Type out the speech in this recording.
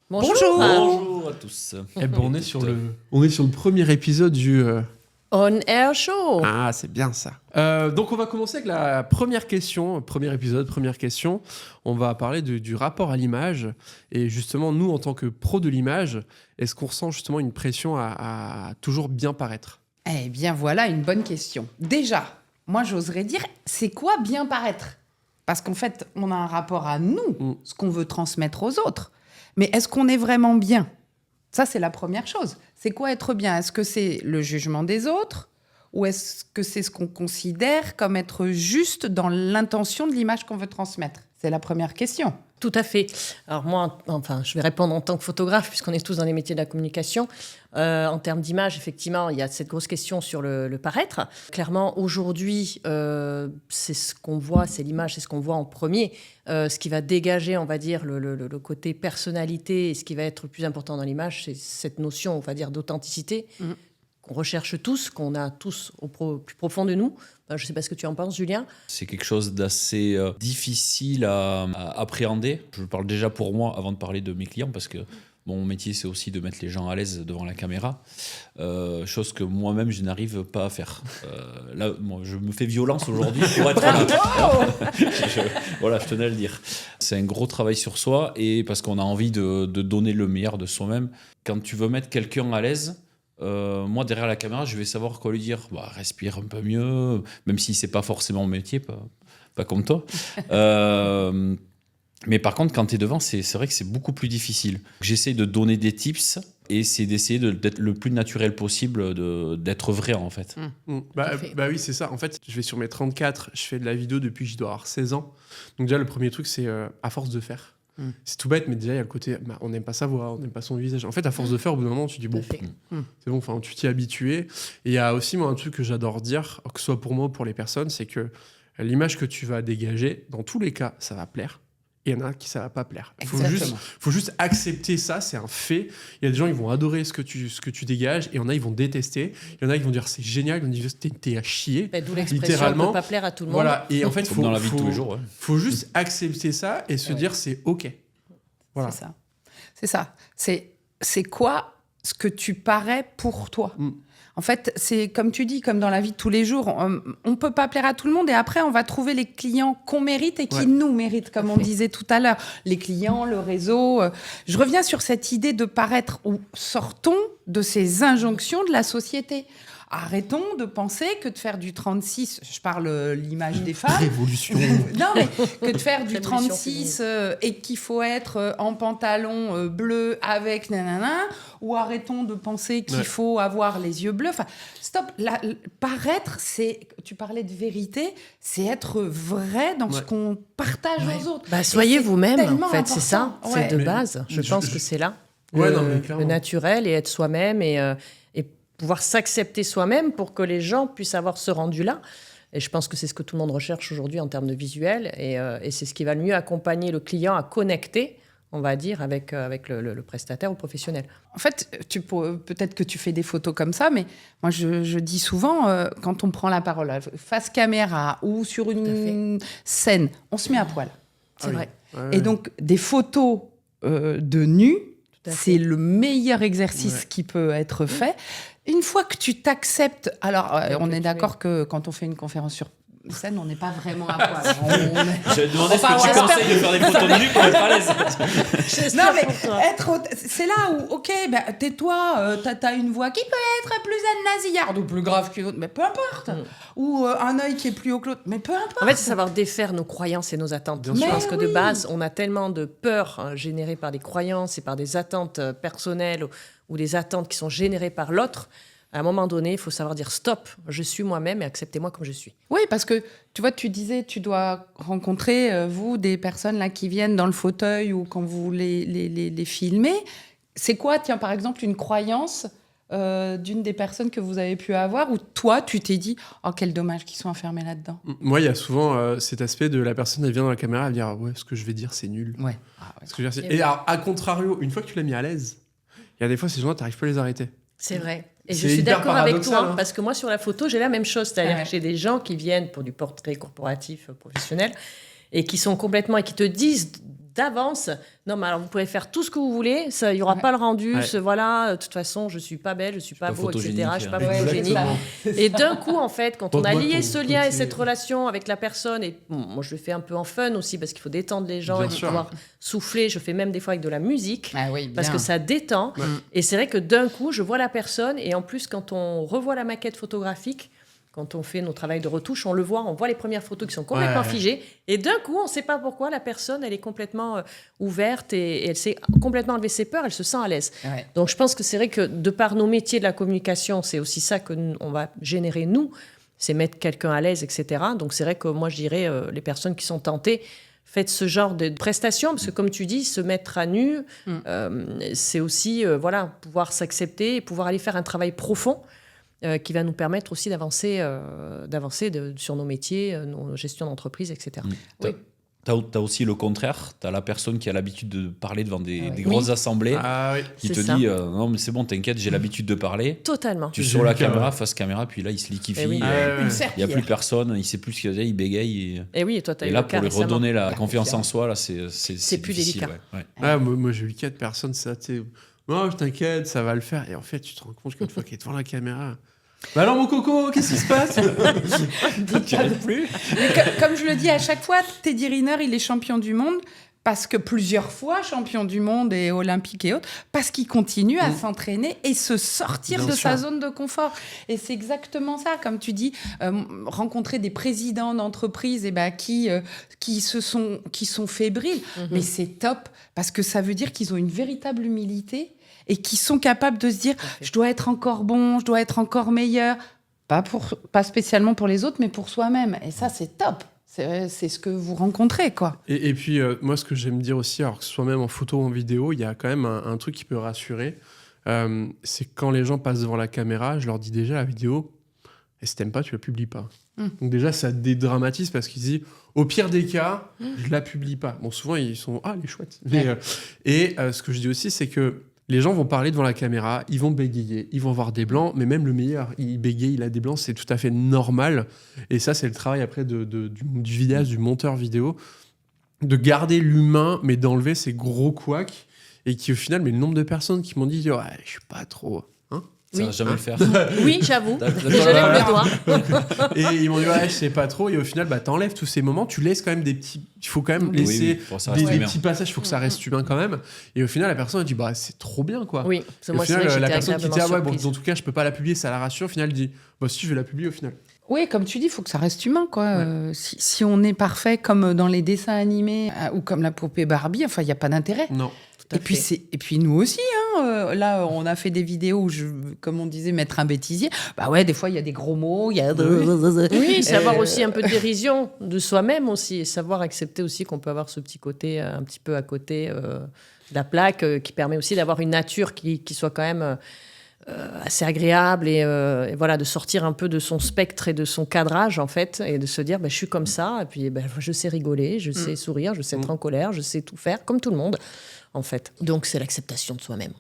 Bonjour. Bonjour à tous. Eh ben, on est sur le premier épisode du... On Air Show. Ah, c'est bien ça. Donc, on va commencer avec la première question. Premier épisode, première question. On va parler du rapport à l'image. Et justement, nous, en tant que pro de l'image, est-ce qu'on ressent justement une pression à toujours bien paraître ? Eh bien, voilà une bonne question. Déjà, moi, j'oserais dire, c'est quoi bien paraître ? Parce qu'en fait, on a un rapport à nous, ce qu'on veut transmettre aux autres. Mais est-ce qu'on est vraiment bien ? Ça, c'est la première chose. C'est quoi être bien ? Est-ce que c'est le jugement des autres ? Ou est-ce que c'est ce qu'on considère comme être juste dans l'intention de l'image qu'on veut transmettre ? C'est la première question. Tout à fait. Alors moi, je vais répondre en tant que photographe, puisqu'on est tous dans les métiers de la communication. En termes d'image, effectivement, il y a cette grosse question sur le paraître. Clairement, aujourd'hui, c'est ce qu'on voit, c'est l'image, c'est ce qu'on voit en premier. Ce qui va dégager, on va dire, le côté personnalité, et ce qui va être le plus important dans l'image, c'est cette notion, on va dire, d'authenticité qu'on recherche tous, qu'on a tous au plus profond de nous. Je ne sais pas ce que tu en penses, Julien. C'est quelque chose d'assez difficile à appréhender. Je parle déjà pour moi avant de parler de mes clients parce que mon métier, c'est aussi de mettre les gens à l'aise devant la caméra. Chose que moi-même, je n'arrive pas à faire. Là, moi, je me fais violence aujourd'hui pour être là. Voilà, je tenais à le dire. C'est un gros travail sur soi et parce qu'on a envie de donner le meilleur de soi-même. Quand tu veux mettre quelqu'un à l'aise, moi derrière la caméra je vais savoir quoi lui dire, respire un peu mieux, même si c'est pas forcément mon métier, pas comme toi. Mais par contre quand tu es devant c'est vrai que c'est beaucoup plus difficile. J'essaie de donner des tips et c'est d'essayer d'être le plus naturel possible, d'être vrai en fait. Bah oui, c'est ça. En fait, je vais sur mes 34, je fais de la vidéo depuis que je dois avoir 16 ans. Donc déjà, le premier truc, c'est à force de faire. C'est tout bête, mais déjà, il y a le côté, on n'aime pas sa voix, on n'aime pas son visage. En fait, à force de faire, au bout d'un moment, tu dis, bon, c'est bon, tu t'y es habitué. Et il y a aussi, moi, un truc que j'adore dire, que ce soit pour moi ou pour les personnes, c'est que l'image que tu vas dégager, dans tous les cas, ça va plaire. Et il y en a qui ça va pas plaire. Il faut juste accepter ça, c'est un fait. Il y a des gens qui vont adorer ce que tu dégages, et il y en a ils vont détester. Il y en a qui vont dire c'est génial, ils vont dire t'es à chier. D'où l'expression on peut pas plaire à tout le monde. Voilà. Et en fait, dans la vie de tous les jours. Faut juste accepter ça et se dire c'est ok. Voilà. C'est ça. C'est quoi ce que tu parais pour toi ? En fait, c'est comme tu dis, comme dans la vie de tous les jours, on ne peut pas plaire à tout le monde et après, on va trouver les clients qu'on mérite et qui nous méritent, comme on disait tout à l'heure. Les clients, le réseau. Je reviens sur cette idée de paraître ou sortons de ces injonctions de la société. Arrêtons de penser que de faire du 36, je parle l'image des femmes. Révolution. Non, mais que de faire du 36 et qu'il faut être en pantalon bleu avec nanana, ou arrêtons de penser qu'il faut avoir les yeux bleus. Enfin, stop. Paraître, tu parlais de vérité, c'est être vrai dans ce qu'on partage aux autres. Soyez vous-même, en fait, important. c'est ça. C'est de base. Je pense que c'est là. Le naturel et être soi-même et pouvoir s'accepter soi-même pour que les gens puissent avoir ce rendu-là. Et je pense que c'est ce que tout le monde recherche aujourd'hui en termes de visuel. Et c'est ce qui va le mieux accompagner le client à connecter, on va dire, avec le prestataire ou le professionnel. En fait, peut-être que tu fais des photos comme ça, mais moi, je dis souvent, quand on prend la parole face caméra ou sur une scène, on se met à poil. C'est vrai. Et donc, des photos de nu, c'est le meilleur exercice qui peut être fait. Une fois que tu t'acceptes, alors on est d'accord que quand on fait une conférence sur scène, on n'est pas vraiment à poil. J'avais demandé ce que tu conseilles de faire des photos de nu pour être à l'aise. Non, mais c'est là où, tais-toi, t'as une voix qui peut être plus nasillarde ou plus grave qu'une autre, mais peu importe. Ou un œil qui est plus haut que l'autre, mais peu importe. En fait, c'est savoir défaire nos croyances et nos attentes. Je pense que de base, on a tellement de peurs générées par des croyances et par des attentes personnelles ou des attentes qui sont générées par l'autre. À un moment donné, il faut savoir dire stop, je suis moi-même et acceptez-moi comme je suis. Oui, parce que tu vois, tu disais, tu dois rencontrer, vous, des personnes là, qui viennent dans le fauteuil ou quand vous les filmez. C'est quoi, tiens, par exemple, une croyance d'une des personnes que vous avez pu avoir où toi, tu t'es dit « Oh, quel dommage qu'ils sont enfermés là-dedans ». Moi, il y a souvent cet aspect de la personne, elle vient dans la caméra, elle dit « Ouais, ce que je vais dire, c'est nul. » Et alors, à contrario, une fois que tu l'as mis à l'aise, il y a des fois, ces gens-là, tu n'arrives pas à les arrêter. C'est vrai. Et je suis d'accord avec toi, parce que moi, sur la photo, j'ai la même chose. C'est-à-dire que j'ai des gens qui viennent pour du portrait corporatif professionnel et qui sont complètement... et qui te disent d'avance, non, mais alors vous pouvez faire tout ce que vous voulez, il n'y aura pas le rendu, Ouais. voilà, de toute façon, je ne suis pas belle, je ne suis pas beau, etc. photogénique, Je suis pas hein. photogénique. Et d'un coup, en fait, quand on a Montre-moi lié ton ce lien et côté. cette relation avec la personne, et bon, moi je le fais un peu en fun aussi, parce qu'il faut détendre les gens Bien et sûr. pouvoir souffler, je fais même des fois avec de la musique. Ah oui, Parce que ça détend. Ouais. Et c'est vrai que d'un coup, je vois la personne. Et en plus, quand on revoit la maquette photographique, quand on fait nos travaux de retouche, on le voit, on voit les premières photos qui sont complètement Ouais. figées. Et d'un coup, on ne sait pas pourquoi, la personne, elle est complètement ouverte et elle s'est complètement enlevé ses peurs, elle se sent à l'aise. Ouais. Donc je pense que c'est vrai que de par nos métiers de la communication, c'est aussi ça qu'on va générer nous, c'est mettre quelqu'un à l'aise, etc. Donc c'est vrai que moi, je dirais, les personnes qui sont tentées, faites ce genre de prestations, parce que comme tu dis, se mettre à nu, c'est aussi voilà, pouvoir s'accepter et pouvoir aller faire un travail profond qui va nous permettre aussi d'avancer sur nos métiers, nos gestions d'entreprise, etc. Oui. T'as aussi le contraire, t'as la personne qui a l'habitude de parler devant des Oui. grosses assemblées, Ah oui. qui C'est te ça. dit non mais c'est bon, t'inquiète, j'ai l'habitude de parler. Totalement. Tu es J'ai sur eu la le cas, caméra, ouais. face caméra, puis là il se liquéfie, Eh oui. Ah ouais, il ouais. n'y a plus personne, il sait plus ce qu'il faisait, il bégaye. Et oui, et toi, tu as Et eu là, le cas pour lui récemment. redonner la La confiance en confiance. soi, là, c'est plus difficile, délicat. ouais. Ah, moi, j'ai eu 4 personnes, ça, tu sais. Non, je t'inquiète, ça va le faire. Et en fait, tu te rends compte qu'une fois qu'il est devant la caméra. Bah alors, mon coco, qu'est-ce qui se passe? Tu arrives plus. Mais comme je le dis à chaque fois, Teddy Riner, il est champion du monde parce que plusieurs fois champion du monde et olympique et autres, parce qu'il continue à s'entraîner et se sortir Bien de sûr. sa zone de confort. Et c'est exactement ça, comme tu dis, rencontrer des présidents d'entreprises qui sont fébriles. Mais c'est top parce que ça veut dire qu'ils ont une véritable humilité et qui sont capables de se dire fait. je dois être encore bon, je dois être encore meilleur. Pas spécialement pour les autres, mais pour soi-même. Et ça, c'est top. C'est ce que vous rencontrez, quoi. Et puis, moi, ce que j'aime dire aussi, alors que ce soit même en photo ou en vidéo, il y a quand même un truc qui peut rassurer. C'est quand les gens passent devant la caméra, je leur dis déjà la vidéo, et si t'aimes pas, tu la publies pas. Donc déjà, ça dédramatise parce qu'ils se disent, au pire des cas, je la publie pas. Bon, souvent, ils sont, ah, elle est chouette. Mais, ce que je dis aussi, c'est que les gens vont parler devant la caméra, ils vont bégayer, ils vont avoir des blancs, mais même le meilleur, il bégaye, il a des blancs, c'est tout à fait normal. Et ça, c'est le travail après du vidéaste, du monteur vidéo, de garder l'humain, mais d'enlever ces gros couacs. Et qui, au final, mais le nombre de personnes qui m'ont dit, ouais, je suis pas trop. Hein. Ça va Oui. jamais le faire. Oui, j'avoue. T'as- Je lève le doigt. Et ils m'ont dit, ouais, je sais pas trop. Et au final, bah, t'enlèves tous ces moments, tu laisses quand même des petits. Il faut quand même Oui, laisser pour que ça reste des humain. petits passages, il faut que ça reste humain quand même. Et au final, la personne a dit, bah, c'est trop bien, quoi. Oui, parce que Et au moi, c'est final, vrai que la j'étais personne qui dit, ah agréablement ouais, bon, surprise. en tout cas, je peux pas la publier, ça la rassure. Au final, elle dit, bah, si, je vais la publier au final. Oui, comme tu dis, il faut que ça reste humain, quoi. Si on est parfait comme dans les dessins animés ou comme la poupée Barbie, enfin, il n'y a pas d'intérêt. Non. Tout à Et puis, fait. et puis nous aussi, hein, là, on a fait des vidéos où, comme on disait, mettre un bêtisier. Bah ouais, des fois, il y a des gros mots, il y a... Oui, savoir aussi un peu de dérision de soi-même aussi, et savoir accepter aussi qu'on peut avoir ce petit côté un petit peu à côté de la plaque, qui permet aussi d'avoir une nature qui soit quand même assez agréable et voilà, de sortir un peu de son spectre et de son cadrage en fait, et de se dire je suis comme ça, et puis je sais rigoler, je sais sourire, je sais être en colère, je sais tout faire comme tout le monde en fait. Donc c'est l'acceptation de soi-même.